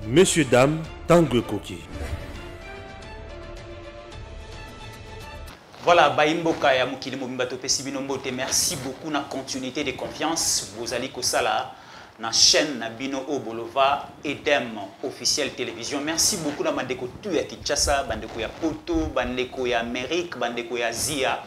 Messieurs, dames, Tangue Koki. Voilà, Baimboka ya Mukili Mobimbato Pesibino Mbote, merci beaucoup na continuité de confiance. Vous allez que ça là, na chaîne na Bino Obolova, Edem officiel télévision. Merci beaucoup na bandeko tu ya Kinshasa, bandeko ya Poto, bandeko ya Amérique, bandeko ya Zia.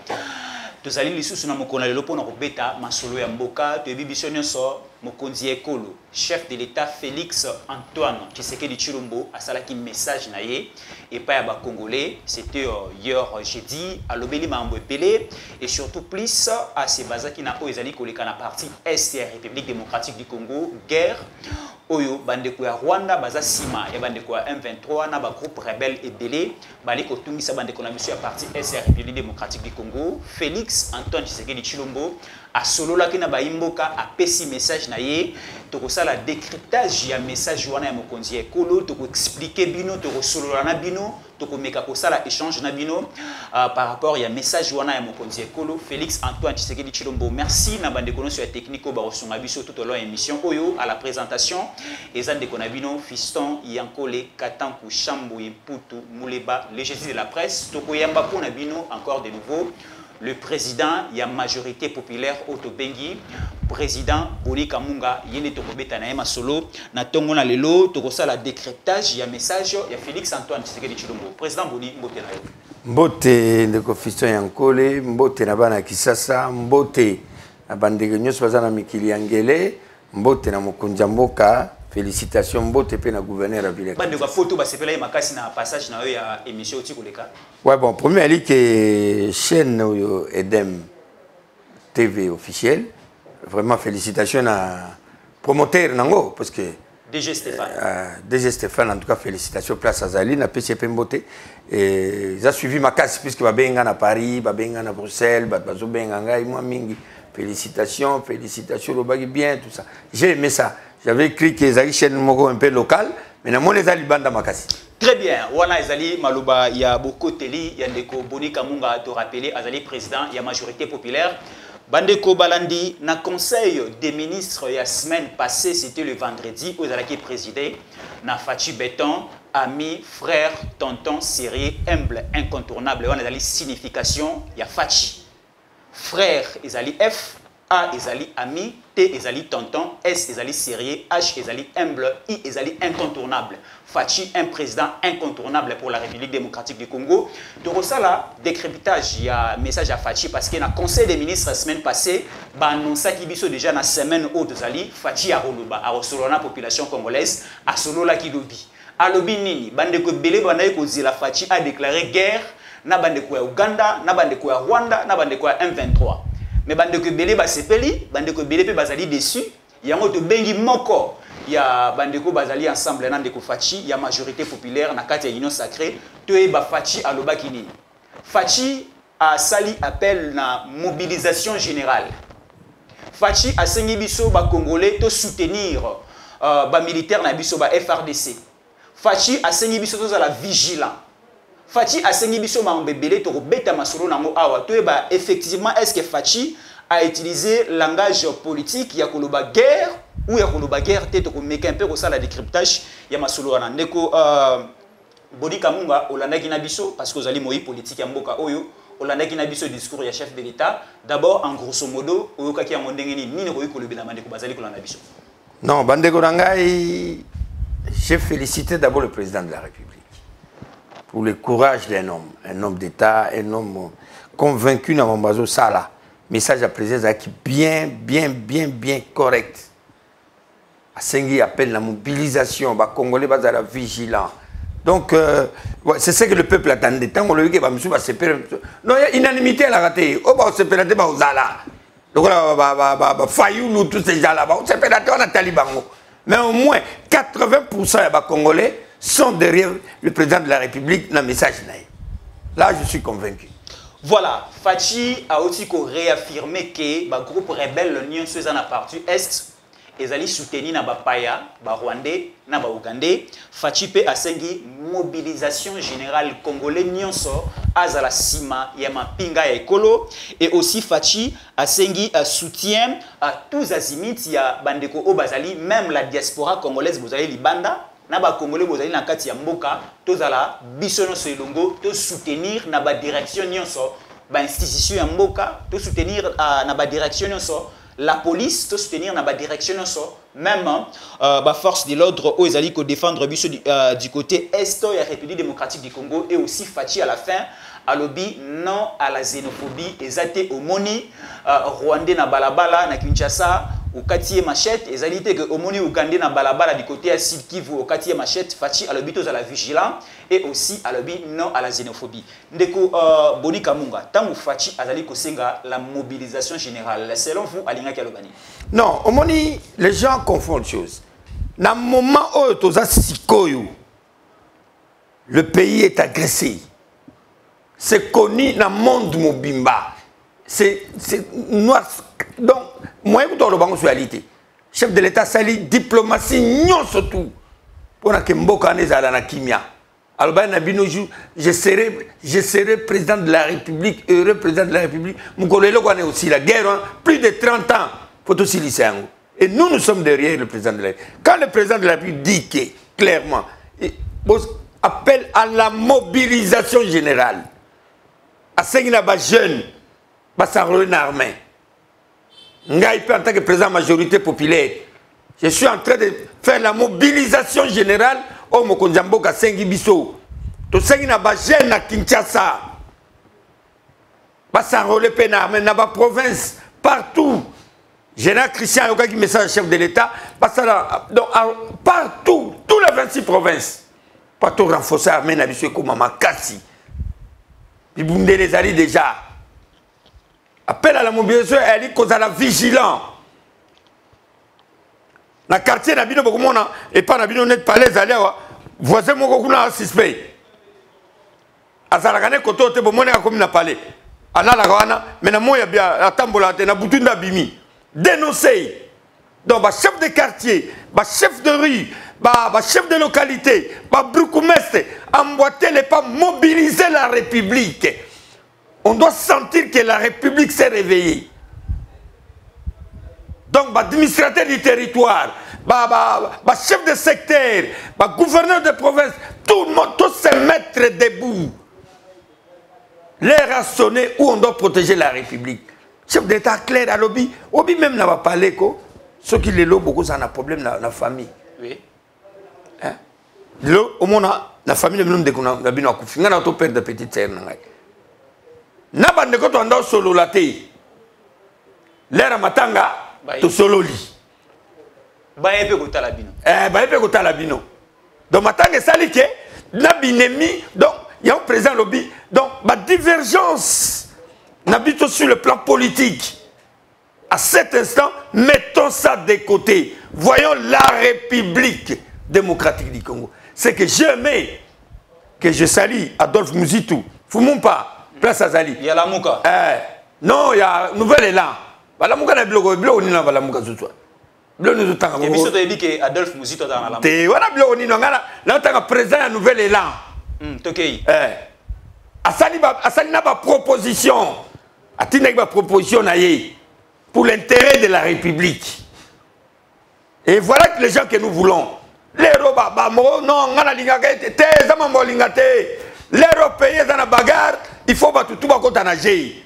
Tozali lisusu na mokona lelo pona kobeta masolo ya mboka to bibiso nyonso mokonzi ekolo chef de l'état Félix Antoine Tshisekedi Tshilombo asalaki message na ye epa ya ba congolais c'était hier jeudi alobeli mambo epele et surtout plus à se bazaki na ezali koleka na partie est ya République démocratique du Congo guerre oyo bandeko ya Rwanda baza sima ya bandeko ya M23 na ba groupe rebelle ebele bali kotungisa bandeko na biso ya partie est ya République démocratique du Congo Félix Antoine Tshisekedi Tshilombo a sololaki na baimboka a pesi message na ye tokosala décryptage ya message wana ya mokonzi ekolo toko expliquer bino toko solola na bino toko meka kosala échange na bino par rapport ya message wana ya mokonzi ekolo Félix Antoine Tshisekedi Tshilombo. Merci na bandeko no sur ya technico ba osonga biso tout au long émission oyo à la présentation eza ndeko na bino Fiston Yankole Katanku Chambo Imputu Muleba le jeudi de la presse toko yamba pona bino encore de nouveau le président ya majorité populaire Otobengi président Boni Kamunga yene tokobeta na yema solo na tongo na lelo tokosala décryptage ya message ya Félix Antoine Tshisekedi Tshilombo. Président Boni mbote na yo. Mbote ndeko Fiston Yankole, mbote na bana Kisasa, mbote na bandeko nyonso baza na mikili ya ngele, mbote na mokonzi mboka. Félicitations mbote pe na gouverneur à Ville. Bandeko photo ba sepela makasi na passage na yo ya émission oti koleka. Ouais bon, premier ali que chaîne Edem TV officiel. Vraiment félicitations à promoteur nango parce que DG Stéphane. DG Stéphane en tout cas félicitations place à Zali na PCP mbote et ils a suivi makasi puisque ba benga na Paris, ba benga na Bruxelles, ba zo benga ngai moi mingi. Félicitations, le bagui bien tout ça. J'ai aimé ça. J'avais écrit que les chaîne un peu locale, mais na mone ezali banda makasi. Très bien. Wana ezali maluba ya Boko Teli ya ndeko Boni Kamunga to rappeler azali président ya majorité populaire. Bandeko Balandi na conseil des ministres la semaine passée, c'était le vendredi où ezalaki présidé na Fachi Béton, ami, frère, tonton, sérieux, humble, incontournable. Wana ezali signification ya Fachi. Frère ezali F, A ezali ami, T ezali tonton, S ezali sérieux, H ezali humble, I ezali incontournable. Fachi, un président incontournable pour la République démocratique du Congo. Donc ça là, décryptage, il y a un message à Fachi parce qu'il y a un conseil des ministres la semaine passée, bah annoncé qu'il y a déjà la semaine haute zali, Fachi a roloba, a reçu la population congolaise, a solo la kilobi. A lobi nini, bandeko belé bandeko kozi la Fachi a déclaré guerre, na bandeko ya Uganda, na bandeko ya Rwanda, na bandeko ya M23. Mais bandeko belé ba sepeli, bandeko belé pe bazali déçu, yango to bengi moko. Il y a bandeko bazali ensemble na ndeko Fachi, il y a majorité populaire na kati ya union sacrée, to e ba Fachi aloba kinini. Fachi a sali appel na mobilisation générale. Fachi a sengi biso ba congolais to soutenir ba militaire na biso ba FRDC. Fachi a sengi biso to za la vigilant. Fachi a sengi biso ma mbebele to beta masolo nango awa to e ba effectivement est-ce que Fachi a utilisé langage politique ya koloba guerre ou ya koloba guerre te to meka un peu ça la décryptage ya masolo wana ndeko Boni Kamunga olandaki na biso parce que ozali moi politique ya mboka oyo olandaki na biso discours ya chef de l'état d'abord en grosso modo oyokaki ya ndenge nini ko kolobela bandeko bazali kolanda biso. Non, bandeko ngai j'ai félicité d'abord le président de la République pour le courage d'un homme d'État, un homme convaincu dans mon bazo sala. Message à président qui bien correct. A Sengi appelle la mobilisation, les Congolais sont la vigilant. Donc, c'est ce que le peuple attendait. Tant qu'on l'a vu, il va se perdre. Non, il y a unanimité à la rater. On va se perdre aux Zala. Donc, on va Fayoulou, tous ces gens-là, on se perdre à Taliban. Mais au moins, 80% des Congolais sont derrière le président de la République dans le message. Là, je suis convaincu. Voilà, Fachi a aussi réaffirmé que le groupe rebelle l'Union dans la partie Est ils allaient soutenir na Bapaya, Rwandais, na Ougandais. Fachi pe a sengi mobilisation générale congolais nyonso azala sima ya mapinga ya ekolo et aussi Fachi a sengi soutien à tous azimuts ya bandeko o bazali même la diaspora congolaise bozali libanda na ba congolais bozali na kati ya mboka tozala biso nyonso elongo to soutenir na ba direction nyonso ba institution ya mboka to soutenir na ba direction nyonso la police to soutenir na ba direction nyonso même ba force de l'ordre o ezali ko défendre biso du côté est ya République démocratique du Congo et aussi Fachi à la fin alobi non à la xénophobie ezate omoni Rwandais na balabala na Kinshasa au quartier Machette ezalité que omoni Ougandais na balabala du côté à Sud Kivu au quartier Machette Fachi alobi tous à la vigilance et aussi alobi non à la xénophobie ndeko Boni Kamunga tangu Fachi azali kosenga la mobilisation générale selon vous alinga kalobani non omoni les gens confondent choses na moment où toza sikoyo le pays est agressé. C'est connu dans le monde mobimba. C'est noir. Donc, moi, je suis réalité. Chef de l'État, c'est la diplomatie, non surtout. Pour que Mboka n'est pas dans kimia. Alors, je serai président de la République, heureux président de la République. Mon collègue est aussi la guerre, plus de 30 ans. Faut aussi lycéen. Et nous sommes derrière le président de la République. Quand le président de la République dit que, clairement, appelle à la mobilisation générale. À ce qu'il y a des jeunes qui s'enrôlent armés. En tant que président de la majorité populaire, je suis en train de faire la mobilisation générale au Mokonjambo Kassengi Bisso. Tout ce qui y a des jeunes à Kinshasa qui s'enrôlent armés dans la province, partout. Général Christian Yoka qui message chef de l'État, partout, toutes les 26 provinces. Partout renforcer l'armée na biso comme Makasi. Puis Bundé les alliés déjà. Appel à la mobilisation, elle dit qu'on a la vigilance. Dans le quartier, et pas dans le palais, voisin mon suspect. À Zaragane, quand on est comme dans palais. À la Rana, mais na moya bien, à Tambola, na Boutunda Bimi. Dénoncer. Donc, chef de quartier, chef de rue, chef de localité, Brukumeste, emboîter les pas, mobiliser la République. On doit sentir que la République s'est réveillée. Donc, administrateur du territoire, chef de secteur, gouverneur de province, tout le monde, tous se mettre debout. L'air a sonné où on doit protéger la République. Chef d'État clair à l'obi, obi même n'a pas parlé quoi. Ceux qui les loient beaucoup, ça a un problème dans la famille. Oui. Hein? Au moins, la famille, nous avons un couple. Nous avons un père de petite sœur. Nous avons un solo latte. L'air matanga, tu solo li. Baye pe kota labino. Baye pe kota labino. Donc, matanga, ça dit que, n'abinemi, donc, il y a un président lobby. Donc, ma divergence, n'habite sur le plan politique. À cet instant, mettons ça de côté. Voyons la République démocratique du Congo. C'est que jamais que je salue Adolphe Muzitu. Fumumpa, place à Zali. Il y a la Mouka. Non, il y a un nouvel élan. La Mouka n'a bloqué, bloqué, on a la Mouka ce soir. Bloqué, nous avons et puis, tu as dit que Adolphe Muzitu dans la Mouka. Voilà, bloqué, nous avons présent un nouvel élan. Ok. Asani n'a pas proposition. Atine n'a pas proposition pour l'intérêt de la République. Et voilà que les gens que nous voulons. Les Européens, non, les Européens dans la bagarre, il faut battre tout le monde à nager.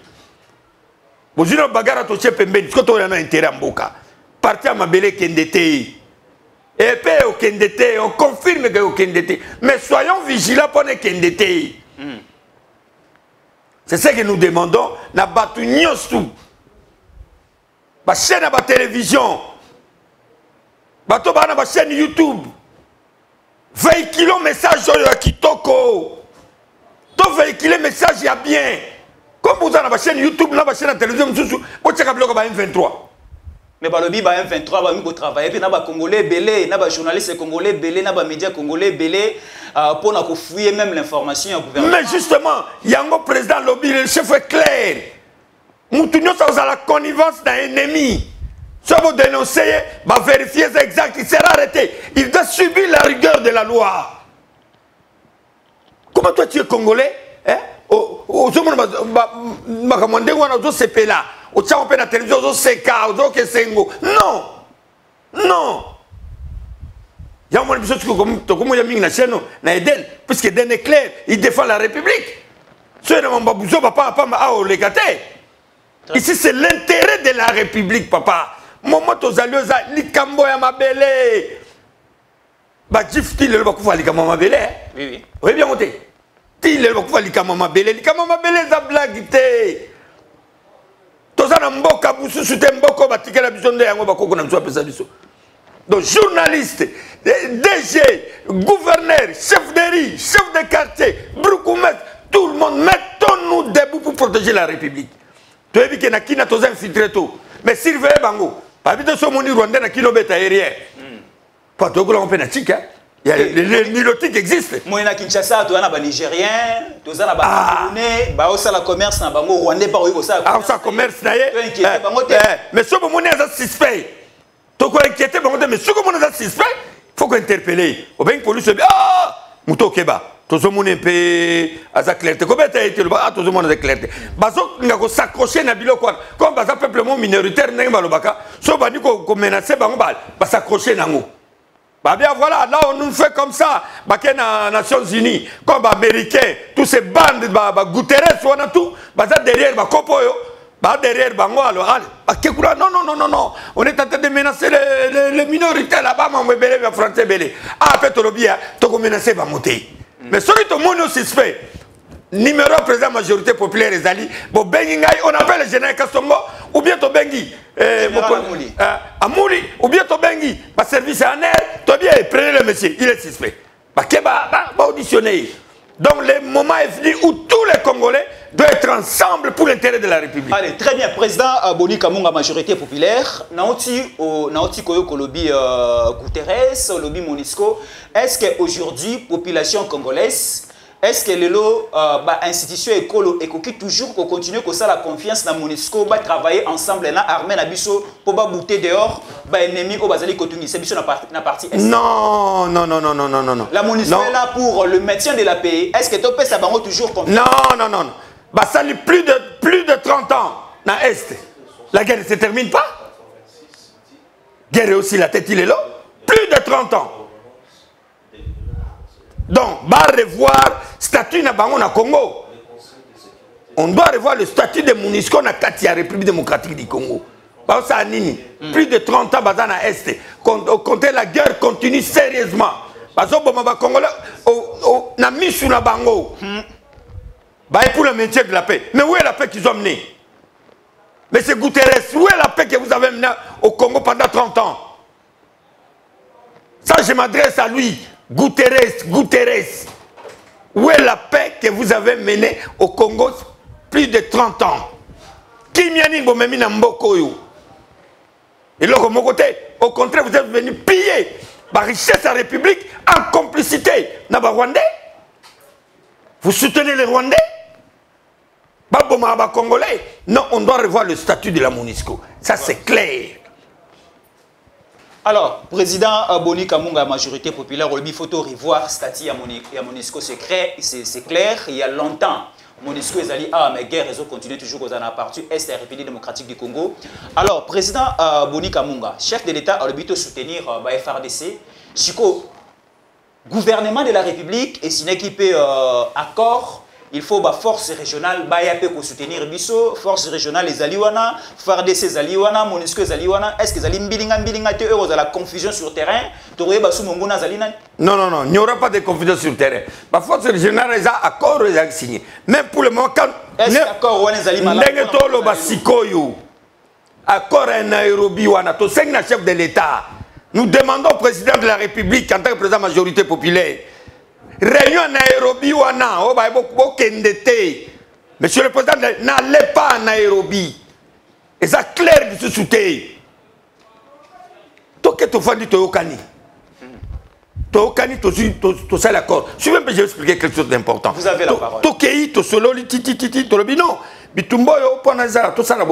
Vous avez une bagarre à toucher Pembeni, parce que tu as un intérêt à Mboka. Parti à Mabele Kendete. Et puis au Kendete, on confirme que au Kendete. Mais soyons vigilants pour les Kendete. C'est ce que nous demandons. Nous battu tout. La chaîne à la télévision, la chaîne YouTube, véhiculer un message à Kitoko, véhiculer un message à bien. Comme vous avez la chaîne YouTube, la chaîne à la télévision, vous avez un M23. Mais le lobby M23 va travailler, puis les Congolais belé, les journalistes congolais belé, les médias congolais belé pour fouiller même l'information au gouvernement. Mais justement, il y a un président lobby, le chef est clair. Nous sommes à la connivence d'un ennemi. Si vous dénoncez, vérifier exact, il sera arrêté. Il doit subir la rigueur de la loi. Comment toi tu es congolais? Non. Non. Il y a Non, moi, je suis comme Yaming Nacheno, na Eden, puisque Eden est clair, il défend la République. Ceux de mon babouzo, papa, ici, c'est l'intérêt de la République, papa. Moment aux alliés, Likambo ya mabele. Bah, Jifti, le Bakoufa, Likamo mabele. Oui, oui. Oui, bien monté. Ti, le Bakoufa, Likamo mabele. Likamo mabele, ça blague, té. Tozana mboka, boussou, soute mboko, batike la bison de yango, bakoko, na msou apesa biso. Donc, journaliste, DG, gouverneur, chef de riz, chef de quartier, Broukoumès, tout le monde, mettons-nous debout pour protéger la République. Tu as vu qu'il y a qui n'a pas infiltré tout. Mais surveillez Bango. Pas vite de ce monde rwandais qui n'a pas aérien. Pas de quoi on peut natique, hein. Il y a les nilotiques existent. Moi, na Kinshasa, tu as un Nigérien, tu as un Camerounais, tu as un commerce, tu as un Rwandais, tu as un commerce. Mais ce moment est suspect. Tu as inquiété, mais ce moment est suspect, il faut qu'on interpelle. Au bien, police, ah, Mouto Keba. Tout le monde est un peu à sa clarté. Comment tu as été le bas? Tout le monde est clarté. Bazo, il a s'accrocher à Bilo quoi. Comme Baza, peuplement minoritaire, n'est pas le baka. Sauf que nous menacé, bah s'accrocher à nous. Bah bien voilà, là on nous fait comme ça. Bah qu'il y a Nations Unies, comme Américains, tous ces bandes, bah Guterres, on a tout. Bah ça derrière, bah Kopoyo. Bah derrière, bah moi alors, non. On est en train de menacer les minorités là-bas, mais belé, mais français belé. Ah, fait le bien, tu as menacé, bah monter. Mais celui qui est mon suspect, numéro président majorité populaire, les alliés, bon, Bengingaï, on appelle le général Kastongo, ou bien to Bengi, Amouli, ou bien to Bengi, ma service est en air, toi bien, prenez le monsieur, il est suspect. Bah, auditionner. Donc, le moment est venu où tous les Congolais doivent être ensemble pour l'intérêt de la République. Allez, très bien. Président Boni Kamunga, majorité populaire, Naoti Koyo Kolobi Guterres, Lobby Monisco, est-ce qu'aujourd'hui, population congolaise, est-ce que l'institution écolo et toujours continue que ça la confiance dans Monisco, va travailler ensemble, na armée na biso pour ba bouter dehors, ba ennemi au bazali kotungi, c'est biso na partie est. Non. La Monisco est là pour le maintien de la paix. Est-ce que tu peux ça bango toujours confiance? Non. Bah ça lui plus de 30 ans na est. La guerre ne se termine pas. Guerre aussi la tête il est là. Plus de 30 ans. Donc, on va revoir le statut de Congo. On doit revoir le statut de Monisco dans la République démocratique du Congo. Plus de 30 ans dans l'Est. Quand la guerre continue sérieusement. Parce que les Congolais ont mis sur la bango. Pour le maintien de la paix. Mais où est la paix qu'ils ont menée? Mais c'est Guterres, où est la paix que vous avez menée au Congo pendant 30 ans? Ça, je m'adresse à lui. Guterres, où est la paix que vous avez menée au Congo plus de 30 ans? Qui m'a dit que vous avez Mboko? Et là, de mon côté, au contraire, vous êtes venu piller la richesse de la République en complicité. Rwandais? Vous soutenez les Rwandais? Congolais? Non, on doit revoir le statut de la Monisco. Ça, c'est clair. Alors, président Boni Kamunga, majorité populaire, il faut revoir le statut à Monisco. C'est clair, il y a longtemps, Monisco est allé mais guerre, ils ont continué toujours aux années partout Est de la République démocratique du Congo. Alors, président Boni Kamunga, chef de l'État, a le but de soutenir FRDC. Chico, gouvernement de la République et si une équipe accord. Il faut force régionale pour soutenir Bisso, force régionale les Aliwana, FARDC les Aliwana, Monisco les Aliwana. Est-ce que les Mbilinga te euros à la confusion sur le terrain? Non, il n'y aura pas de confusion sur le terrain. La force régionale les a accord signé. Même pour le moment, quand est-ce accord les Aliwana accord à Nairobi wana to 5 chef de l'État. Nous demandons au président de la République en tant que président de la majorité populaire. Réunion à Nairobi, monsieur le président, n'allez pas à Nairobi. Et ça clair de ce soutien. Toi que tu fais du Toyokani. Toyokani, tu sais l'accord. Je vais vous expliquer quelque chose d'important. Vous avez la parole. Tokei, tu solo, titi, tolobino. Bitumboyo, ponazara, tout ça là.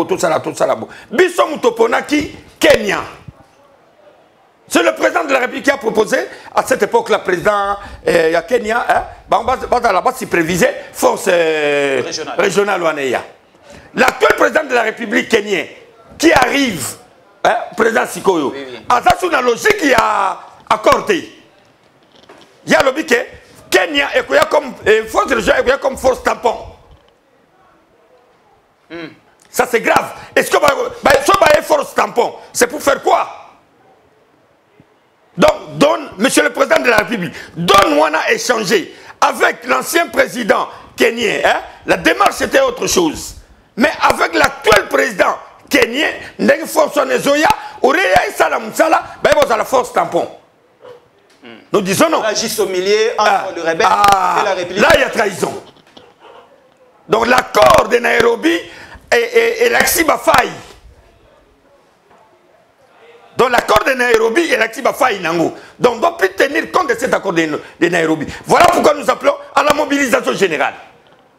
Bisom Toponaki, Kenya. C'est le président de la République qui a proposé, à cette époque, le président Kenya, on va là-bas s'y préviser, force régionale Waneya. L'actuel président de la République kenyenne, qui arrive, président Sikoyo, à ça, c'est une logique qui a accordé. Il y a le que Kenya est comme force région est comme force tampon. Ça c'est grave. Est-ce que ce force tampon, c'est pour faire quoi? Donc, Monsieur le Président de la République, donne-moi à échanger avec l'ancien président kenyan. Hein? La démarche était autre chose. Mais avec l'actuel président kenyan, il faut son ezoya, la force tampon. Nous disons non. La juste au milieu entre le rebelle et la République. Là, il y a trahison. Donc, l'accord de Nairobi et l'Axiba faille. Donc, l'accord de Nairobi et l'Axiba faille. Donc, on doit plus tenir compte de cet accord de Nairobi. Voilà pourquoi nous appelons à la mobilisation générale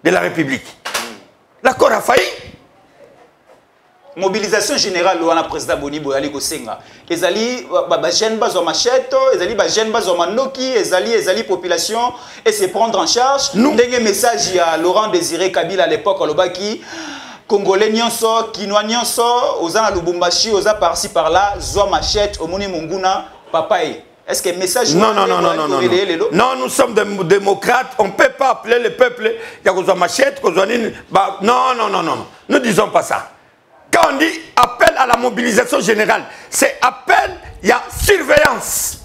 de la République. L'accord a failli. Mobilisation générale, on a président Boni Boyali Gosenga. Ezali, jeune base en machette, ezali, jeune base en manoki, ezali, population, et se prendre en charge. Nous, un message à Laurent Désiré Kabila à l'époque, au Lobaki, Congolais nyonso, Kinois nyonso, oza na Lubumbashi, oza par-ci par-là, zoa machette, omoni monguna, papaye. Est-ce que le message... Non, nous sommes des démocrates, on ne peut pas appeler le peuple, il y a qu'on machette, non, nous ne disons pas ça. Quand on dit appel à la mobilisation générale, c'est appel, il y a surveillance.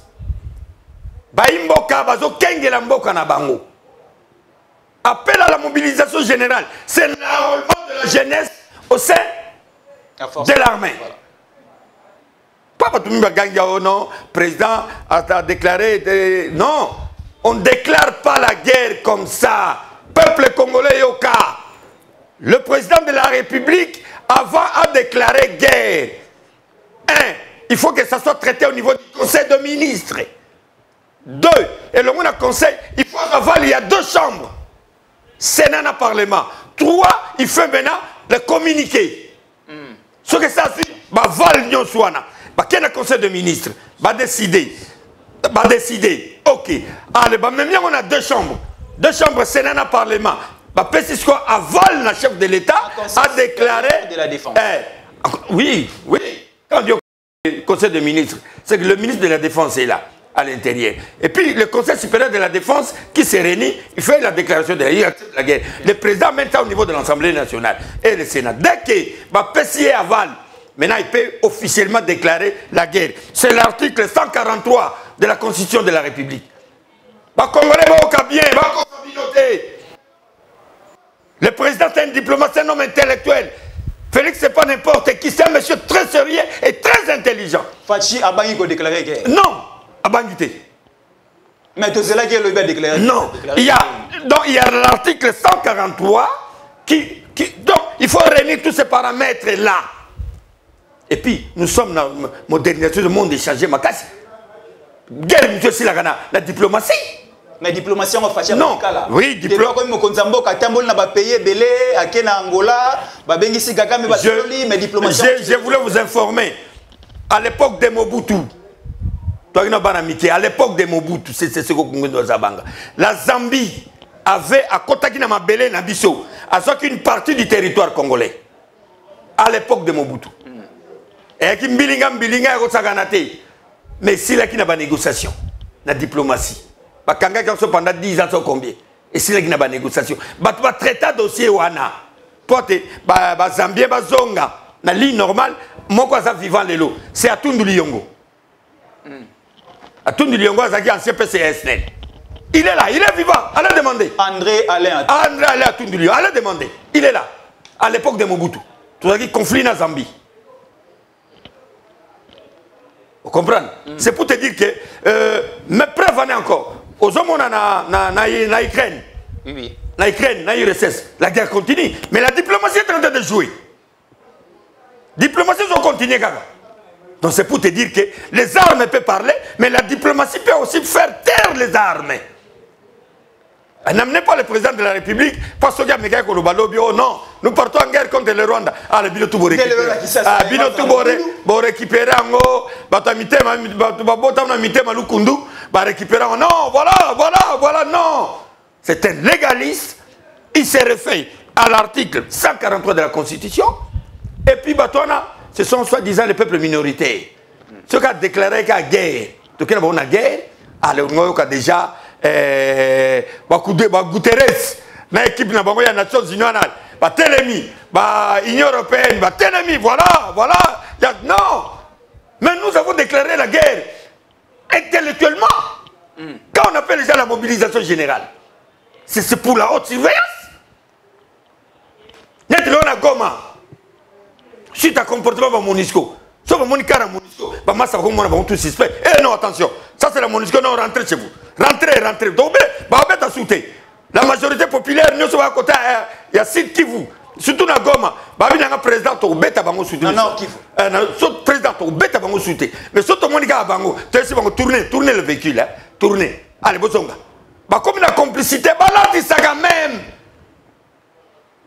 Appel à la mobilisation générale, c'est l'enrôlement de la jeunesse au sein de l'armée. Pas tout le monde non, président a déclaré, non, on ne déclare pas la guerre comme ça. Peuple congolais yoka. Le président de la République avant a déclaré guerre. Il faut que ça soit traité au niveau du Conseil de ministres. 2, et le monde a conseil, il faut avoir, il y a 2 chambres. Sénat et Parlement. 3, il fait maintenant le communiqué. Ce que ça dit, Val Nyonsouana, qui est le Conseil de ministres, va décider. Ok. Allez, même on a 2 chambres. 2 chambres, Sénat et Parlement. Pescisco aval, le chef de l'État, a déclaré. De la défense. Oui. Quand on dit au Conseil des ministres, c'est que le ministre de la Défense est là, à l'intérieur. Et puis le Conseil supérieur de la Défense qui se réunit, il fait la déclaration de la guerre. Le président met ça au niveau de l'Assemblée nationale et le Sénat. Dès que Pessi aval, maintenant il peut officiellement déclarer la guerre. C'est l'article 143 de la Constitution de la République. Congolais, bien, le président est un diplomate, c'est un homme intellectuel. Félix, c'est pas n'importe qui, c'est un monsieur très sérieux et très intelligent. Fachi Abangi a déclaré guerre. Non, Abangité. Mais tout cela qui a déclaré. Non, il y a l'article 143 donc il faut réunir tous ces paramètres-là. Et puis, nous sommes dans la modernisation du monde échangé, ma casse. Guerre, monsieur Silagana, la diplomatie. Mais diplomatie, on fait non, oui, diplomatie. Je voulais vous informer. À l'époque de Mobutu, à l'époque de Mobutu, c'est ce que nous avons. La Zambie avait à Kotakina Mabele Nabiso, à ce qu'une partie du territoire congolais. À l'époque de Mobutu. Et qui Mbilinga mais si là qui n'a pas de négociation, la diplomatie. Bakanga qui sont pendant 10 ans, combien? Et si là qui n'a pas de négociation, bah traiter dossier wana. Porte Zambie bazonga na ligne normale, moi quoi ça vivant les lots. C'est à Tundu Liongo. À Tundu Liongo, c'est ancien PCSN. Il est là, il est vivant. Allez demander. André Alain à Tundu Liongo. Allez demander. Il est là. À l'époque de Mobutu. Tout ça qui conflit dans Zambie. Vous comprenez? C'est pour te dire que mes preuves en est encore. Aux hommes, on a Ukraine. Oui. La Ukraine, la URSS. La guerre continue. Mais la diplomatie est en train de jouer. Diplomatie, ils ont continué, gaga. Donc c'est pour te dire que les armes peuvent parler, mais la diplomatie peut aussi faire taire les armes. N'amenez pas le président de la République parce qu'il y a des gars qui ont non, nous partons en guerre contre le Rwanda. Ah, le Binotou récupérer. Ah, Binotou récupérer récupérer. Non, voilà, non. C'est un légaliste. Il se réfère à l'article 143 de la Constitution. Et puis, ce sont soi-disant les peuples minoritaires. Ceux qui ont déclaré qu'il y a guerre. Donc, il y a une guerre. Alors, on a déjà Guterres na équipe na bango ya Nations Unies ba Telemi ba Union européenne ba Telemi voilà non, mais nous avons déclaré la guerre intellectuellement. Quand on appelle déjà la mobilisation générale, c'est pour la haute surveillance. Net le on a Goma suite à comportement de Monisco. Sauf Monica à Monisco, bah massa comme on a tout suspect. Eh non, attention, ça c'est la Monisco, non, rentrez chez vous. Rentrez. Donc, bah on va sauter. La majorité populaire, nous sommes à côté, il y a Sud Kivu. Surtout dans Goma, bah il y a un président qui est bango soutenir. Non, Kivu. Le président qui est bango soutenir. Mais surtout Monica bango, tu sais bango tourner le véhicule, hein, tourner. Allez, bosonga. Bah comme la complicité, bah là tu sais quand même.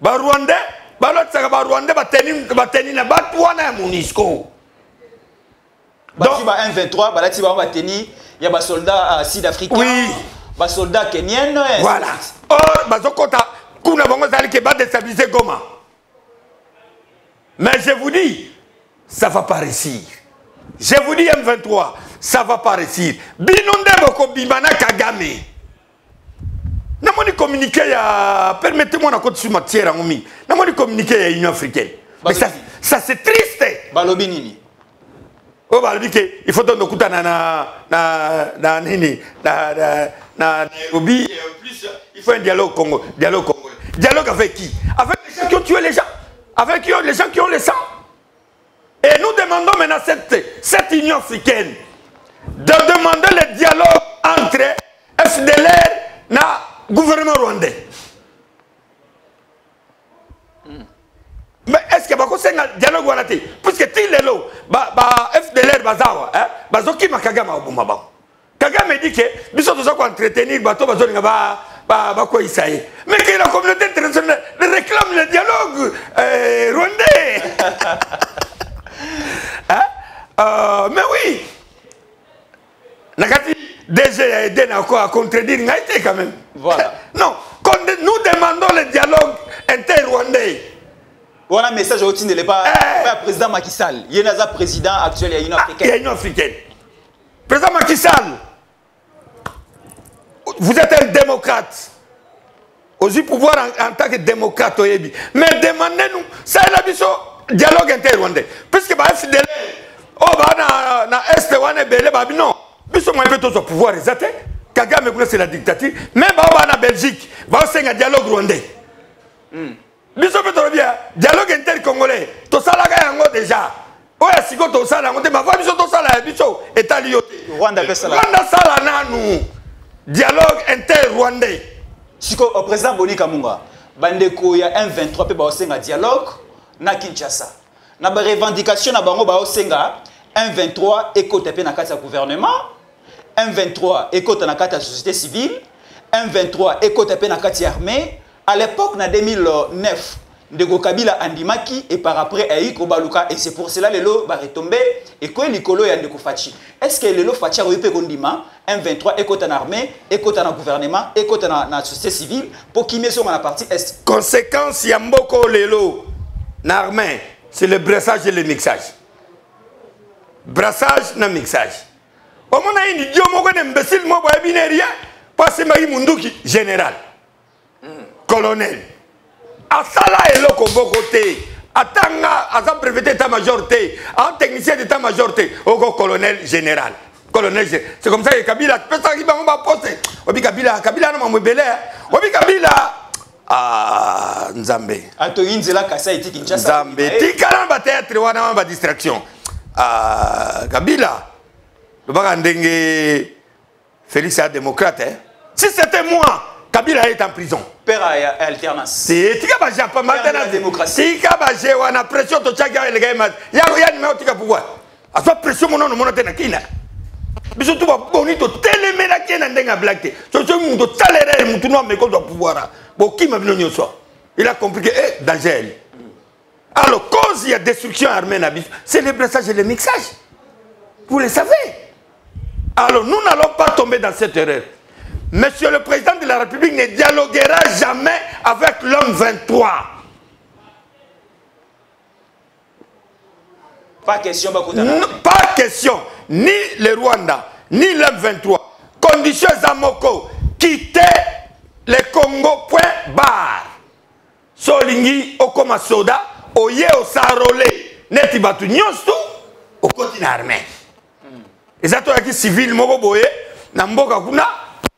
Bah Rwandais, bah là tu sais bah Rwandais, bah tenir na bah toi na Monisco. Donc, bah 1-23, bah là tu vas tenir, il y a des soldats sud-africains, des soldats kenyans. Voilà. Or, bah Zokota, kuna bango zali ke ba déstabiliser Goma. Mais je vous dis, ça va pas réussir. Je vous dis M23, ça va pas réussir. Binonde boko bimana Kagame. N'a pas communiqué ya, permettez-moi na côté sur matière en mi. N'a pas communiqué ya Union africaine. Mais ça c'est triste. Balobinini. Oh bah il faut donner kuta na Nairobi et en plus il faut un dialogue congolais. Dialogue avec qui? Avec les gens qui ont tué les gens, avec les gens qui ont le sang. Et nous demandons maintenant cette Union africaine de demander le dialogue entre FDLR et le gouvernement rwandais. Mais est-ce que c'est un dialogue ou pas? Puisque tout le lot, FDLR bazawa, bazoki makagama obumaba. Kagame dit que nous sommes entretenir bateau bazonga ba quoi isaïe. Mais que la communauté internationale réclame le dialogue rwandais. Mais oui. Nakati DG a aidé à contredire Ngaïté quand même. Voilà. Non, nous demandons le dialogue inter-rwandais. Voilà un message au ne pas président Macky Sall. Il y a un président actuel, il y a une africaine. Il y a une africaine. Président Macky Sall, vous êtes un démocrate. Aussi pouvoir en tant que démocrate, mais demandez-nous, ça est le dialogue inter-rwandais. Puisque bah FDL, na Est wane belé bah non. Puisque moi je veux tout pouvoir exact. Kagame c'est la dictature. Même bah na Belgique, bah c'est un dialogue rwandais. Biso peut bien dialogue inter-congolais. To sala ga yango déjà. Oya siko to sala yango te ma voix biso to sala biso etali yote. Rwanda pe sala. Rwanda sala nanu. Dialogue inter-rwandais. Siko au président Boni Kamunga, bandeko ya M23 pe ba osenga dialogue na Kinshasa. Na ba revendication na bango ba osenga M23 écoute pe na kati ya gouvernement. M23 écoute na kati ya société civile. M23 écoute pe na kati ya armée. À l'époque, en 2009, Ndeko Kabila andimaki et par après Aïko Baluka et c'est pour cela que l'eau va retomber et que l'icolo y a Ndeko Fachi. Est-ce que l'eau Fachi a eu Kondima, M23 écoute en armée, écoute en gouvernement, écoute en société civile pour qui met sur la partie est. Conséquence, il y a beaucoup l'élo en armée, c'est le brassage et le mixage. Brassage et mixage. Au moment où il y a un idiot, un imbécile, moi, je ne sais rien, parce que je suis général. Colonel. Asala et le combo côté. Atanga, à brevet d'état-major, un technicien d'état-major, au colonel général. Colonel général. C'est comme ça que Kabila, peut-être qu'il va poster. Obi Kabila n'a pas belé. Obi Kabila. Ah, Nzambe. Ato Inzela Kassa et Kinshasa. Nzambe. Tikala va théâtre, wana va distraction. Ah, Kabila. Le bagandenge. Félix est démocrate. Si c'était moi. Kabila est en prison. Père à alternance. C'est tika ba pas mal de la démocratie. Tika ba je wana pression to chaga le gars ya numéro tika pouvoir. A soit pression mon nom mon tena kina. Biso to ba bonito teleme la kina ndenga black. So so mundo salaire mutu no me ko do pouvoir. Bo ki ma bino nyoso. Il a compris que danger. Alors cause il y a destruction armée na biso, c'est le brassage et le mixage. Vous le savez. Alors nous n'allons pas tomber dans cette erreur. Monsieur le Président de la République ne dialoguera jamais avec l'homme 23. Pas question, pas question. Ni le Rwanda, ni l'homme 23. Conditions Zamoko, quitter le Congo, point barre. Solingi, okoma soda, oye osarole, neti batu nyonsu, okoti na armée. Et ça, toi qui civil, moko boye, na mboka kuna,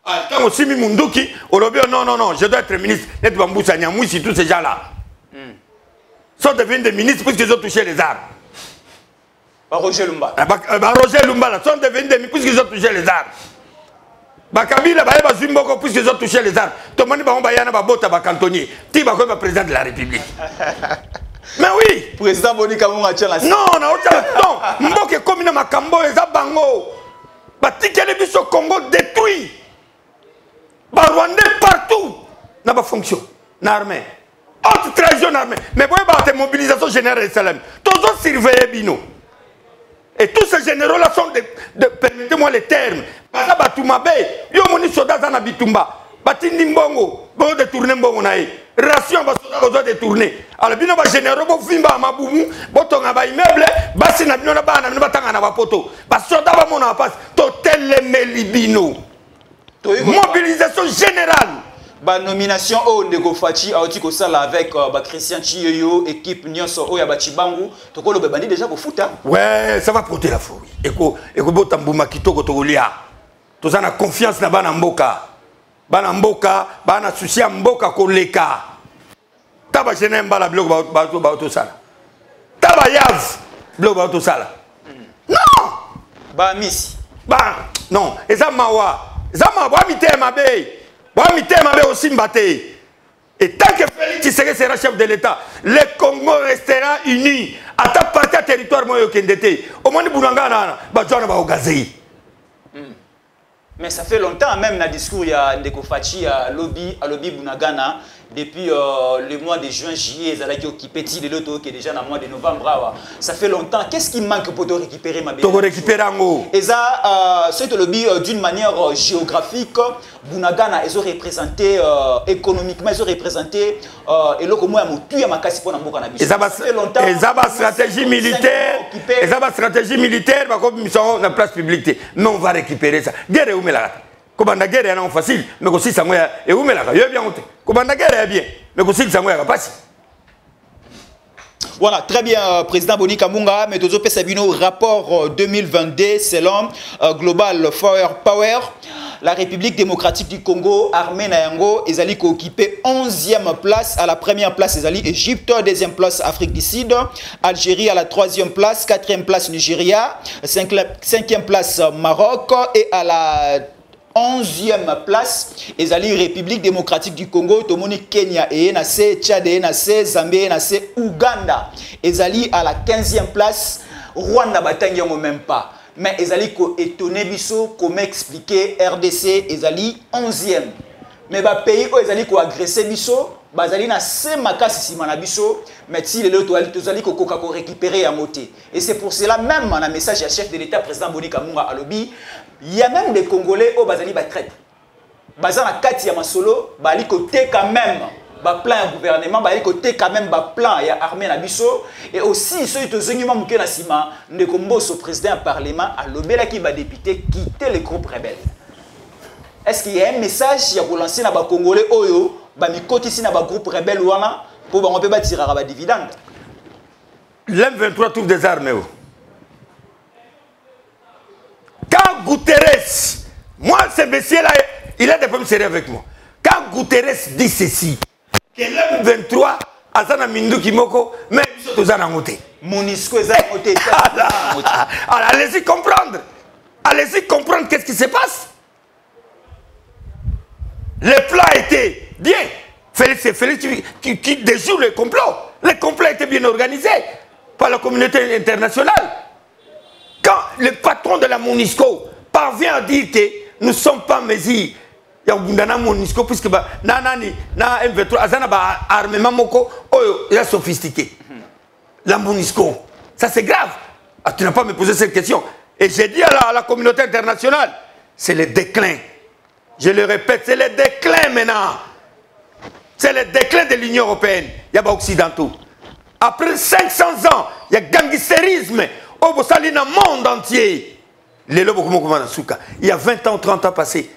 quand Simi Munduki, olobi, non, non, non, je dois être ministre, neti bamboussa nyamouissi, tous ces gens-là. Sont devenus des ministres puisqu'ils ont touché les armes. Roger Lumba. Roger Lumba, là, sont devenus des ministres puisqu'ils ont touché les armes. Kabila, puisqu'ils ont touché les armes. Tout le monde va cantonnier. Ti va comme président de la République. Mais oui. Président Boni Kamunga tient la. Non, non, Mboke comme na Makambo et Zabango. Batikele biso Congo détruit. Rwandais partout. N'a pas fonction. N'armée. Haute trahison armée. Mais vous voyez, mobilisation générale de Salem. Tous ont surveillé Bino. Et tous ces généraux-là sont permettez-moi les termes. Parce que Batoumabe, yo moni soda zana bitumba. Batindi mbongo, bon détourner mbongo nae. Ration ba soda besoin détourner. Alors bino ba généraux bo vimba mabumu, botonga ba immeuble, basi na bino na ba na bino batanga na ba poto. Ba soda ba mona passe totel melibino. Mobilisation générale. Ba nomination au Ndeko Fachi a otiko sala avec Christian Chiyoyo équipe Nyonso Oya Bachibangu to ko lo bandi déjà ko foot. Ouais, ça va porter la folie. Eko botambuma kitoko to lia. To za na confiance na bana mboka. Bana mboka, bana souci mboka ko leka. Taba jenem bala blok ba to sala. Taba yav blok ba to sala. Non. Ba miss. Ba non, eza mawa. Eza mawa mitema be. Aussi mbaté. Et tant que Félix Tshisekedi sera chef de l'État, le Congo restera uni. À ta partie à territoire moyo kendete. Au moins Bounangana, Badjana ba ogazei. Mais ça fait longtemps même dans le discours il y a Ndeko Fachi à lobby Bounagana depuis le mois de juin juillet ils allaient occuper le loto qui est déjà dans le mois de novembre. Ça fait longtemps. Qu'est-ce qui manque pour te récupérer ma belle? Récupérer en et ça c'est le lobby d'une manière géographique. Bounagana ils ont représenté économiquement ils ont représenté et là comment il y a ma casse pour n'amboka na biso. Ça fait longtemps. Et ça va stratégie militaire. Et ça va stratégie militaire comme ils sont dans la place publique. Mais on va récupérer ça. Guerre où mais là. Kobanda guerre est non facile, mais aussi ça moya et où mais là, bien monté. Kobanda guerre est bien, mais aussi ça moya pas si. Voilà, très bien, Président Boni Kamunga, mais Tozo Pesabino, rapport 2022 selon Global Power, la République démocratique du Congo, armée Nayango, ils allaient occuper 11e place, à la première place, ils allaient Égypte, 2e place, Afrique du Sud, Algérie à la 3e place, 4e place, Nigeria, 5e place, Maroc, et à la 11e place, ils allaient République démocratique du Congo, Tomoni Kenya, et NAC, Tchad, et NAC, Zambie, NAC, Ouganda. Ils allaient à la 15e place, Rwanda, Batangiango même pas. Mais ils allaient étonner biso, comme expliquer RDC, ils allaient 11e. Mais les pays où ils allaient agresser biso, ils allaient na semakasi simana biso, mais si les autres ils allaient récupérer à moté. Et c'est pour cela même dans le message à chef de l'État, président Boni Kamunga à lobby. Il y a même des Congolais au Bazali Batraite. Bazana Kati Yamasolo, Bali côté quand même, plan gouvernement, Bali côté quand même, plan et armée Nabiso. Et aussi, ceux qui ont été na Sima, ne combo au président du Parlement, à l'obéla qui va député quitter le groupe rebelle. Est-ce qu'il y a un message qui a relancé dans les Congolais Oyo, Bamikoti si dans le groupe rebelle ou pour tirer à dividende? L'M23 trouve des armes. Quand Guterres, moi ce monsieur-là, il a des problèmes sérieux avec moi. Quand Guterres dit ceci, que l'M23 a ça Mindu Kimoko, mais ils sont en moté. Monisco est en moté. Alors allez-y comprendre. Allez-y comprendre qu'est-ce qui se passe. Le plan était bien. Félix qui déjoue le complot. Le complot était bien organisé par la communauté internationale. Quand le patron de la MONUSCO parvient à dire que nous ne sommes pas mesures, il y a un MONUSCO, puisque na M23, azana ba armement moko, il est sophistiqué. La MONUSCO, ça c'est grave. Ah, tu n'as pas me posé cette question. Et j'ai dit à la communauté internationale, c'est le déclin. Je le répète, c'est le déclin maintenant. C'est le déclin de l'Union européenne. Il y a pas occidentaux. Après 500 ans, il y a gangsterisme. Au monde entier. Il y a 20 ans, 30 ans passés.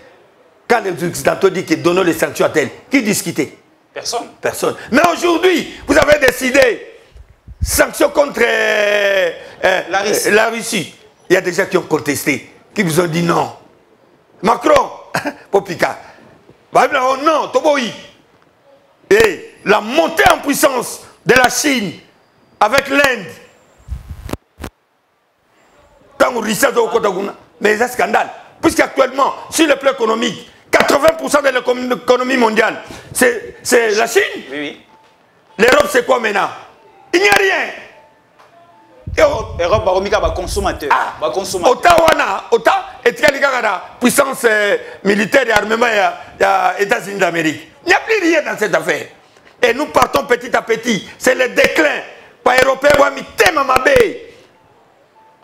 Quand les Occidentaux disent qu'ils donnent les sanctions à tel, qui discutait? Personne. Personne. Mais aujourd'hui, vous avez décidé sanctions contre la Russie. Il y a des gens qui ont contesté, qui vous ont dit non. Macron, Popika, oh non, Toboï. Et la montée en puissance de la Chine avec l'Inde. Mais c'est un scandale. Puisqu'actuellement, sur le plan économique, 80% de l'économie mondiale, c'est la Chine. Oui, oui. L'Europe, c'est quoi maintenant? Il n'y a rien. L'Europe, va consommateur. Autant, et la puissance militaire et armement des États-Unis d'Amérique. Il n'y a plus rien dans cette affaire. Et nous partons petit à petit. C'est le déclin. Pas européen,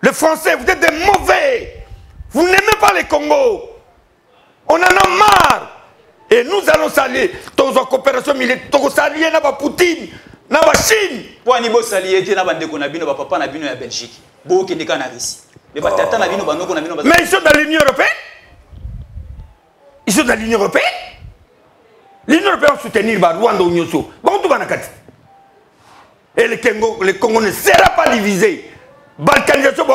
les Français, vous êtes des mauvais. Vous n'aimez pas les Congo. On en a marre. Et nous allons s'allier. Dans une coopération militaire, nous allons s'allier avec Poutine, avec Chine. Pour nous s'allier, nous allons papa na bino ya Belgique. Bo qui n'est qu'en Russie. Mais ils sont dans l'Union européenne. Ils sont dans l'Union européenne. L'Union européenne va soutenir Rwanda ou Nyoso. Et le Congo ne sera pas divisé. Balkanisation,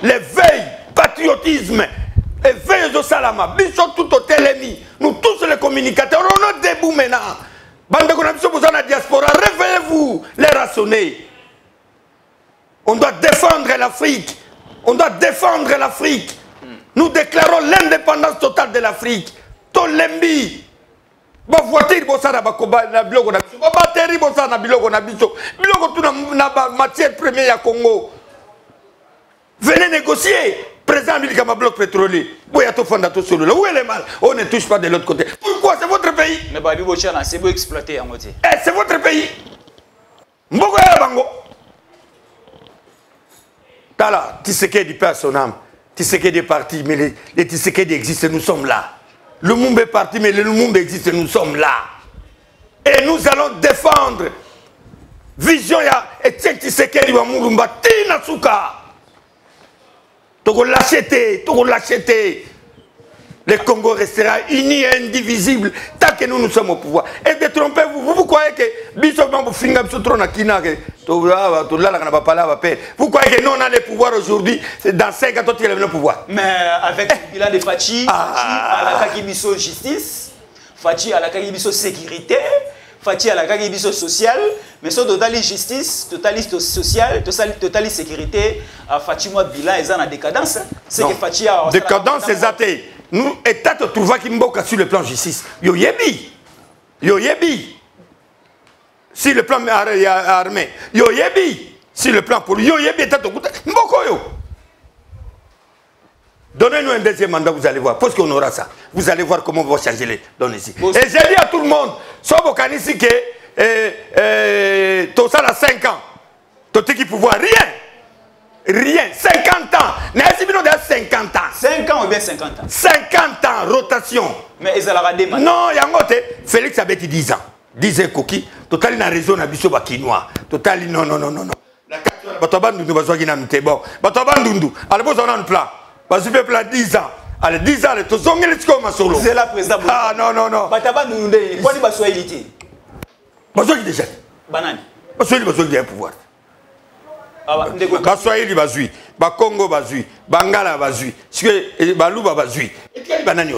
l'éveil, patriotisme, l'éveil de Salama, bisous tout au télémi, nous tous les communicateurs, on est debout maintenant. Bande de la diaspora, réveillez-vous, les rationner. On doit défendre l'Afrique. On doit défendre l'Afrique. Nous déclarons l'indépendance totale de l'Afrique. Tolembi. Ba voiture bosana ba koba na biloko na biso ba batterie bosana biloko na biso biloko tout na matière première ya Congo. Venez négocier. Président Bilika ma bloc pétrolier. Boya to fonda to solo. Où est le mal? On ne touche pas de l'autre côté. Pourquoi? C'est votre pays. Mais Babi Bochana, c'est beau exploiter en moitié. Eh, c'est votre pays. Mboko ya bango. Tala, Tshisekedi perd son âme. Tshisekedi est parti, mais les Tshisekedi existent, nous sommes là. Le monde est parti, mais le monde existe, nous sommes là. Et nous allons défendre. Vision ya Etienne Tshisekedi wa Mulumba Tina Souka. Togo l'acheter. Le Congo restera uni et indivisible tant que nous sommes au pouvoir. Et détrompez-vous, vous croyez que vous croyez que nous on a le pouvoir aujourd'hui, dans 5 ans, il y a le pouvoir. Mais avec le bilan de Fachi, à la Kakibiso justice, Fachi à la Kakibiso sécurité, Fachi à la Kakibiso sociale, mais sur totali justice, totaliste social, totaliste sécurité, Fachi moi bilan est en décadence. C'est que Fachi a décadence c'est athée. Nous, État te trouva qui mboka sur le plan justice. Yo yebi. Sur le plan armé. Yo yebi. Sur le plan politique. Yo yebi État te mboko yo. Donnez-nous un deuxième mandat, vous allez voir. Parce qu'on aura ça. Vous allez voir comment on va changer les données ici. Et j'ai dit à tout le monde, sauf au Kanisi que tout ça a 5 ans. Tout qui pouvoir rien. Rien, 50 ans. N'est-ce pas 50 ans? 5 ans ou bien 50 ans? 50 ans, rotation. Mais ils allaient démarrer. Non, il y a un autre. Félix a dit 10 ans. 10 ans, Koki. Total, il a raison, il a dit Bakinois. Total, non. La 4 Batobandundu, Bazouaginamite. Bon, Batobandundu. Alors, vous avez un plan. Parce que plan 10 ans. Allez, 10 ans, tu as un solo. C'est la présidente. Ah, non. Batabandundu, quoi dit Basouailiti? Bazouagi déjà. Banane. Bazouagi a un pouvoir. Baswahili bazui, Bakongo bazui, Bangala bazui, Baluba bazui. Et quel banani?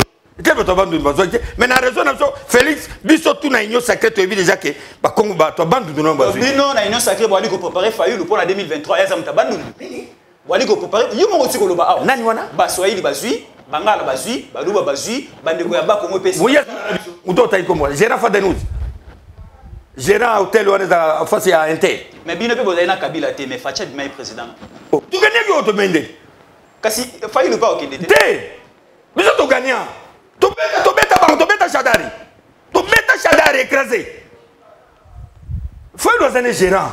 Mais la raison de Félix, biso tout na union sacrée, tu as vu déjà que Bakongo babandu non bazui. Non, na union sacrée, Boali ko préparer Fayulu pour la 2023, Yazam tabandu. Boali ko préparer, yo mo tsiko loba awa. Nani wana? Baswahili bazui, Bangala bazui, Baluba bazui, Bandeko ya Bakongo pesi. Oui, uto tayi comme Gérard Fadenous. Gérant hôtel en face à Inter. Mais bien que vous avez un Kabila, mais Facha est président. Tu gagnes qui autre mende? Kasi failli pas au Kende. Mais tu gagnes. Tu bêtes Chadari. Tu bêtes Chadari écrasé. Faut nous un gérant.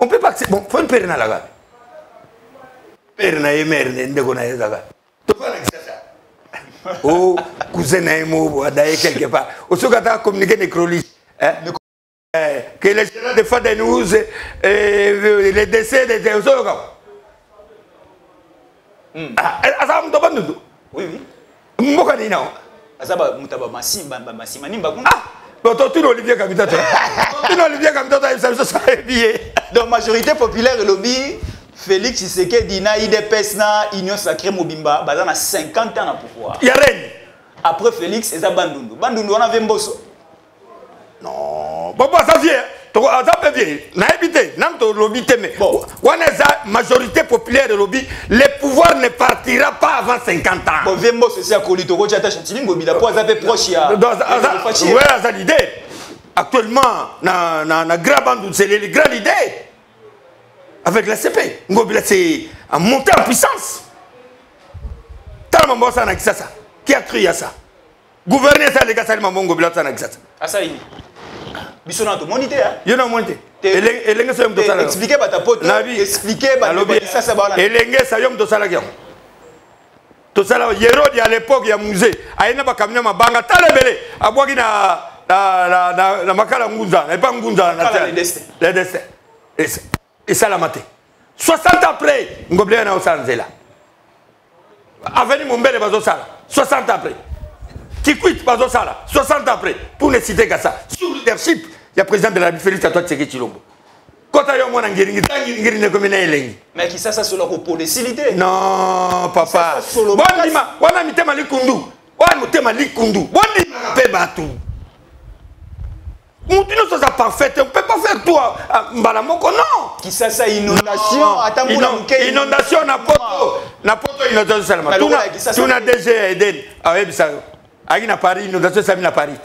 On peut pas accepter. Bon, faut une pérenne là. Pérenne et mère ndegona yazaga. Tu pas ça. Oh, cousin Naimo d'ailleurs quelque part. Au secrétaire communiquer nécrologie. Que les gens de Fadenous les décès des autres. Asa mtoba ndudu. Oui, oui. Mboka ni nao. Asa ba mutaba masimba nimba kuna. Tu Olivier Kamita. Tu Olivier Kamita ça bien. Donc majorité populaire et lobby Félix Tshisekedi na IDPS na Union Sacrée Mobimba baza na 50 ans na pouvoir. Ya reine. Après Félix eza Bandundu. Bandundu on avait Mbosso. Non, bon ça vient. To aza pe bien. Na habité, nam to lobby teme. Bon, on est la majorité populaire de lobby, le pouvoir ne partira pas avant 50 ans. Bon Mbosso c'est à Kolito ko chata Chantilly Ngobila po aza pe proche ya. Ouais, ça l'idée. Actuellement na grand Bandundu c'est le grand idée. Avec la CP, Ngobila c'est en montée en puissance. Tellement bon ça na kisasa. Qui a cru à ça? Gouverner ça les gars ça maman Ngobila ça na kisasa. Asaini. Bisona to monité hein. Yo na monté. Elenge ça yom to sala. Expliquer ba ta pote. Expliquer ba ça ça ba. Elenge ça yom to sala kiam. To sala Yerodi à l'époque ya musée. Aina ba kamina mabanga talebele. Abwaki na makala ngunza, et pas ngunza na terre. Les destins. Et ça la maté. 60 après, Ngobila na osanzela. Avenue Mombele bazo sala. 60 après. Qui quitte bazo sala. 60 après. Pour ne citer que ça. Sur le leadership, il y a président de la République Félix Antoine Tshisekedi Tshilombo. Quand il y a un ngiri ngiri ne comme elengi. Mais qui ça sur la politicité. Non, papa. Bonima, wana mitema likundu. Wana mitema likundu. Bonima pe batu. Moutino ça parfait, on peut pas faire tout mbalamoko non. Qui ça inondation, inondation na poto inondation seulement. Tu na DG Eden. Ah ça. Agi na Paris inondation ça na Paris.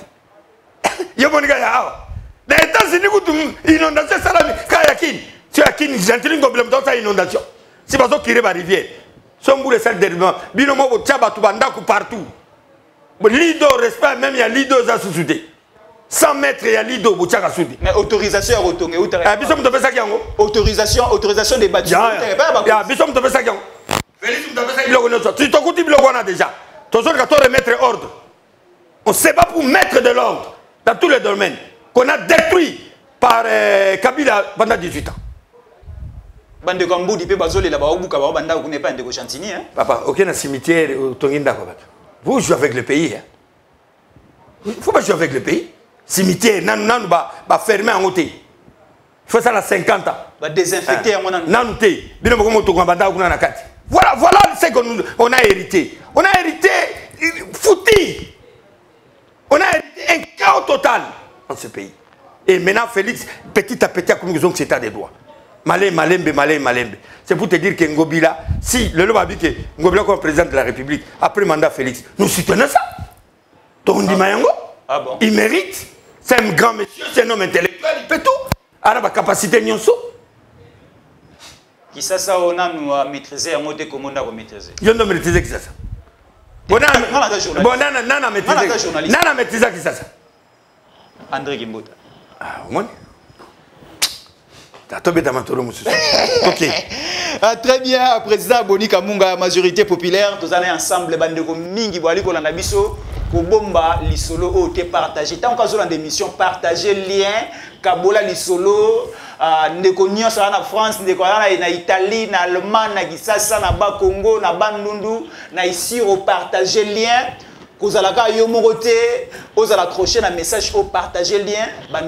Yo monika ya. Les États-Unis inondation ça la kayakin. Tu as kin gentil ngobile dans ça inondation. Si bazo kire ba rivière. Sombu le sel derrière. Bino mo tchaba tu banda ku partout. Lido respect même il y a lido za sous-soudé. 100 mètres et à Lido, mais autorisation à retourner où autorisation des bâtiments. Tu t'occupes déjà. Tu dois remettre ordre. On ne sait pas pour mettre de l'ordre dans tous les domaines qu'on a détruit par Kabila pendant 18 ans. Bande Kamboudi, il peut bazoler là-bas, au Bukaba, Banda, vous n'êtes pas un de Chantini. Papa, aucun cimetière au Tonginda. Vous jouez avec le pays. Il ne faut pas jouer avec le pays. Cimetière, nan ba fermé en côté. Il faut ça à 50 ans. Ba désinfecter en nan. Nan té. Bino ko moto ko banda ko na kati. Voilà ce qu'on a hérité. On a hérité foutu. On a hérité un chaos total dans ce pays. Et maintenant Félix petit à petit a comme ils ont cet état des droits. Malembe. C'est pour te dire que Ngobila, si le lobby que Ngobila comme président de la République après mandat Félix, nous soutenons ça. Tondi Mayango. Ah bon. Il mérite. C'est un grand monsieur, c'est un homme intellectuel, il peut tout. Il a la capacité de qui ça on a nous maîtriser un mot de comment on a maîtriser. Je ne maîtriser qui ça. Nana maîtriser qui ça. André Gimbota. Ah, moi. Ok. Très bien, président Boni Kamunga, majorité populaire, tous allons ensemble, bande ko mingi boali ko landa biso, ko bomba lisolo o te partager. Tant qu'on a des missions partager lien, kabola lisolo, ndeko nyonso na France, ndeko na Italie, na Allemagne, na Kisasa, na ba Congo, na Bandundu, na ici au partager lien. Vous allez accrocher un message au partager lien. Un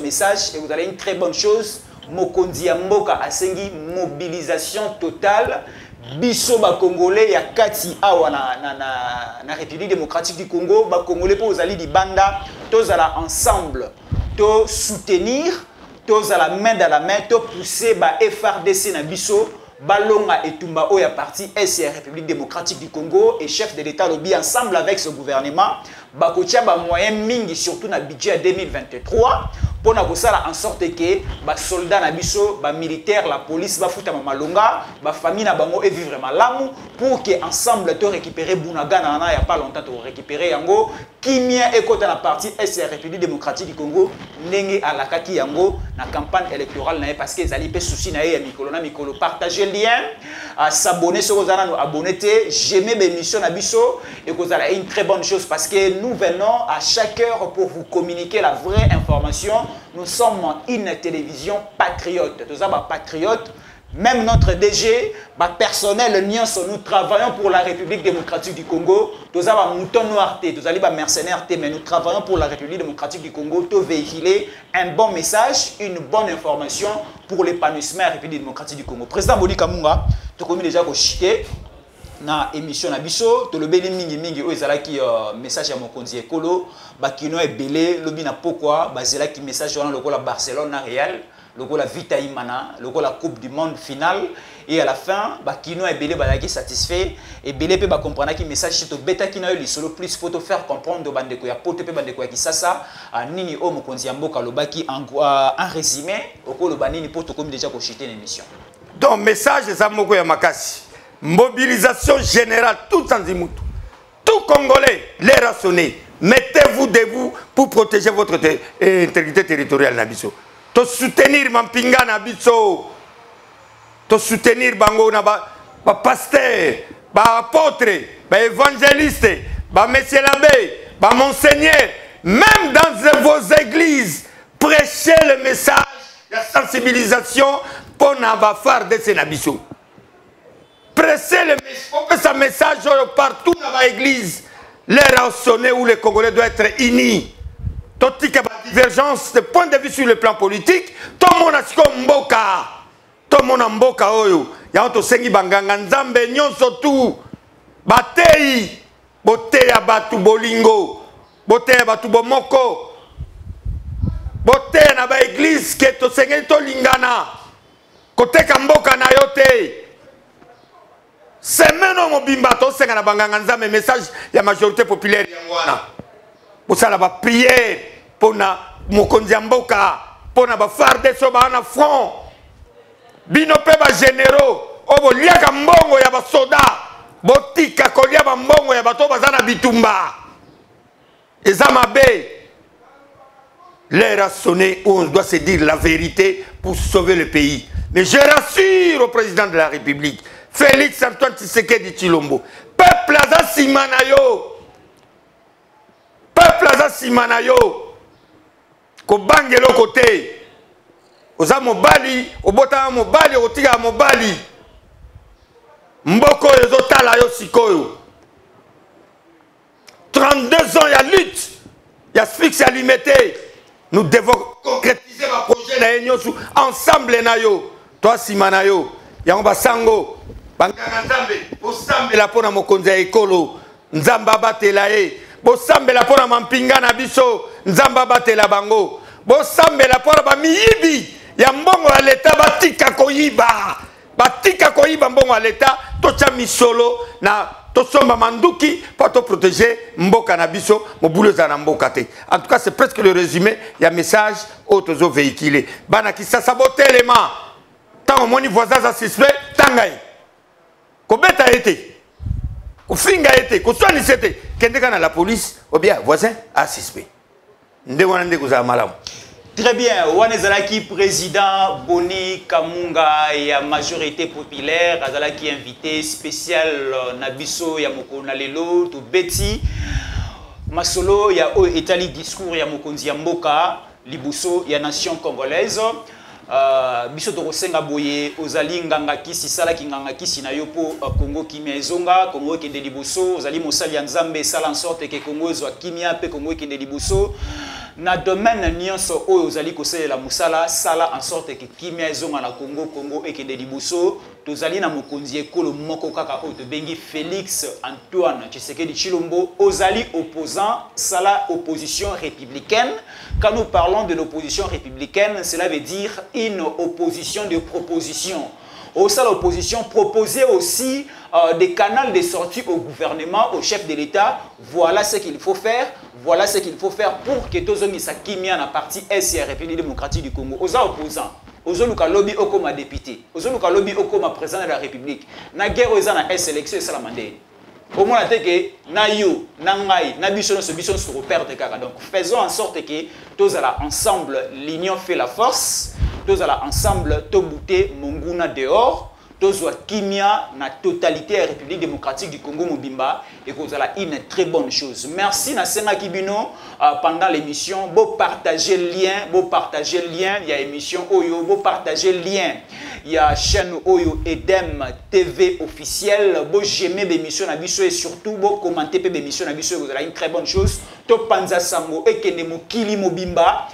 message et vous avez une très bonne chose. Mokondi Mboka asengi mobilisation totale. Biso ba Congolais ya kati awa na République démocratique du Congo. Ba Congolais pour vous aller di banda. Tous allons ensemble. Tous soutenir. Tous à la main dans la main. Tous pousser ba FRDC na biso. Balonga et Tumba Oya parti SR République démocratique du Congo et chef de l'État lobby ensemble avec ce gouvernement bakotia ba moyen mingi surtout na budget 2023 pour na kosala en sorte que ba soldats na biso ba militaires la police ba futa malonga ba famille na bango et vivre malamu pour que ensemble to récupérer Bunagana na ya pas longtemps to récupérer yango kimia ekota na parti SR République démocratique du Congo ndenge alakaki yango na campagne électorale na parce que ezali pe souci na ya mikolo partager lien à s'abonner sur vos nous abonner j'aimais mes missions na biso et que ça une très bonne chose parce que nous venons à chaque heure pour vous communiquer la vraie information. Nous sommes une télévision patriote. Tous les patriotes même notre DG, personnel, nous travaillons pour la République démocratique du Congo. Nous avons un mouton noir, nous avons un mercenaire, mais nous travaillons pour la République démocratique du Congo pour véhiculer un bon message, une bonne information pour l'épanouissement de la République démocratique du Congo. Président Boni Kamunga, tu as déjà chité na émission na biso to le beli mingi o ezala ki message ya mokonzi ekolo bakino ebele lobi na pourquoi bazela ki message wana lokola Barcelone na Real lokola Vita Imana lokola Coupe du Monde finale et à la fin bakino ebele bazaki satisfait ebele pe ba comprendre ki message to beta ki na yo lisolo plus faut te faire comprendre bandeko ya poto pe bandeko ya kisasa nini o mokonzi ya mboka lobaki en résumé okolo banini pour to comme déjà ko chiter l'émission. Donc message za moko ya makasi. Mobilisation générale, tout en Zimoutou. Tout Congolais, les rationner. Mettez-vous debout pour protéger votre intégrité territoriale, Nabiso. To soutenir Mampinga, Nabiso. To soutenir Bango, ba pasteur, ba apôtre, ba évangéliste, ba monsieur l'abbé, ba monseigneur. Même dans vos églises, prêchez le message, la sensibilisation pour n'avoir de ces Nabiso. Pressez le message partout dans l'église. L'ère a sonné où les Congolais doivent être unis. Tout il y a une divergence de point de vue sur le plan politique. Tout le monde a dit Mboka. Tout le monde a Mboka. Il y a un sengi banganga nzambe nyonso tout. Batei. Boteya batu bolingo. Boteya batu bomoko. Boteya na ba église ke to sengi to lingana. Koteka Mboka na yote. C'est maintenant mon bimba to senga na banganga nzambe message ya majorité populaire yangwana. Pour ça la prière pour na mokonzi mboka pour na ba farde so ba na front. Bino pe ba généraux obo liaka mbongo ya ba soda botika kolia ba mbongo ya bato bazana bitumba. Ezamabe. L'heure a sonné où on doit se dire la vérité pour sauver le pays. Mais je rassure au président de la République Félix Antoine Tshisekedi Tshilombo. Peuple aza simanayo. Peuple aza simanayo. Ko bangelo côté. Oza mobali, obota mobali, otiga mobali. Mboko ezotala yo sikoyo. 32 ans il y a lutte. Il y a asphyxie alimentée. Nous devons concrétiser ma projet na enyosu ensemble na yo. Toi simanayo. Yango basango. Banganga nzambe bosambela pona mokonzi ya ekolo nzamba batela e bosambela pona mampinga na biso nzamba batela bango bosambela pona ba miyibi ya mbongo ya leta batika koyiba mbongo ya leta tocha misolo na tosomba manduki pour te protéger mboka na biso mobulo za na mboka te. En tout cas c'est presque le résumé ya message autres véhiculés bana kisasa botelema tant moni voisin za suspect tangai Kobeta été, Kofinga été, Koswani c'était, Kendeka na la police, ou bien voisin a suspect. Très bien, Wanezalaki président Boni Kamunga et la majorité populaire, Azalaki invité spécial Nabiso Yamoko Nalelo, to Betty Masolo, ya Etali discours Yamokonzi Yamboka, Libuso, ya nation congolaise. Biso to kosenga boye ozali nganga kisi sala ki nganga kisi na yo po Congo kimia ezonga Congo kende liboso ozali mosali ya Nzambe sala en sorte que Congo ezwa kimia pe Congo kende liboso na domaine nyonso oyo ozali kosalela musala sala en sorte que kimia ezonga na Congo ekende liboso tozali na mokonzi ekolo moko kaka oyo tobengi Félix Antoine Tshisekedi Tshilombo ozali opposant sala opposition républicaine. Quand nous parlons de l'opposition républicaine, cela veut dire une opposition de proposition. Au sein de l'opposition, proposer aussi des canaux de sortie au gouvernement, au chef de l'État. Voilà ce qu'il faut faire. Voilà ce qu'il faut faire pour que tous les gens qui sont dans la partie SCR, République démocratique du Congo, aux opposants, aux lobby au comme député, aux lobby au comme président de la République, na guerre aux na élection et salamandé. Au moins, na yo, na ngai, na biso se repère de caca. Donc, faisons en sorte que tous ensemble, l'union fait la force. Tous ensemble, to bouter monguna dehors. tozwa kimia na totalité de la République démocratique du Congo Mobimba et que vous avez une très bonne chose. Merci na Senga Kibino pendant l'émission. Vous partagez le lien, il y a émission Oyo, vous partagez le lien. Il y a chaîne Oyo Edem TV officielle. Vous j'aimez l'émission na biso et surtout vous commentez l'émission na biso, vous avez une très bonne chose. To panza sango et kene mokili Mobimba.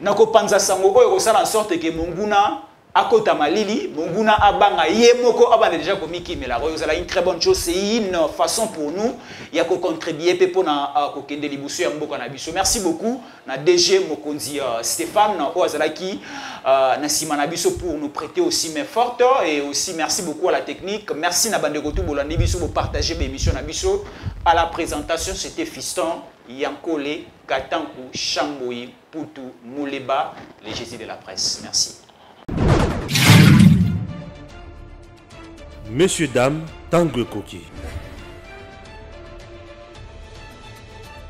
Nako panza sango Oyo ça en sorte que Monguna Akota Malili, Monguna Abanga Yemoko Abanga déjà comme qui mais la royaume une très bonne chose, c'est une façon pour nous il y a qu'on contribuer pour na kokende libuso ya mboka na biso. Merci beaucoup na DG Mokonzi Stéphane Oazalaki na Simana biso pour nous prêter aussi main forte et aussi merci beaucoup à la technique. Merci na bande retour bolandi biso pour partager l'émission na biso. À la présentation c'était Fiston Yankole Katanku Chamboui Poutou Mouleba les Jésus de la presse. Merci. Messieurs, dames, Tanguy Koki.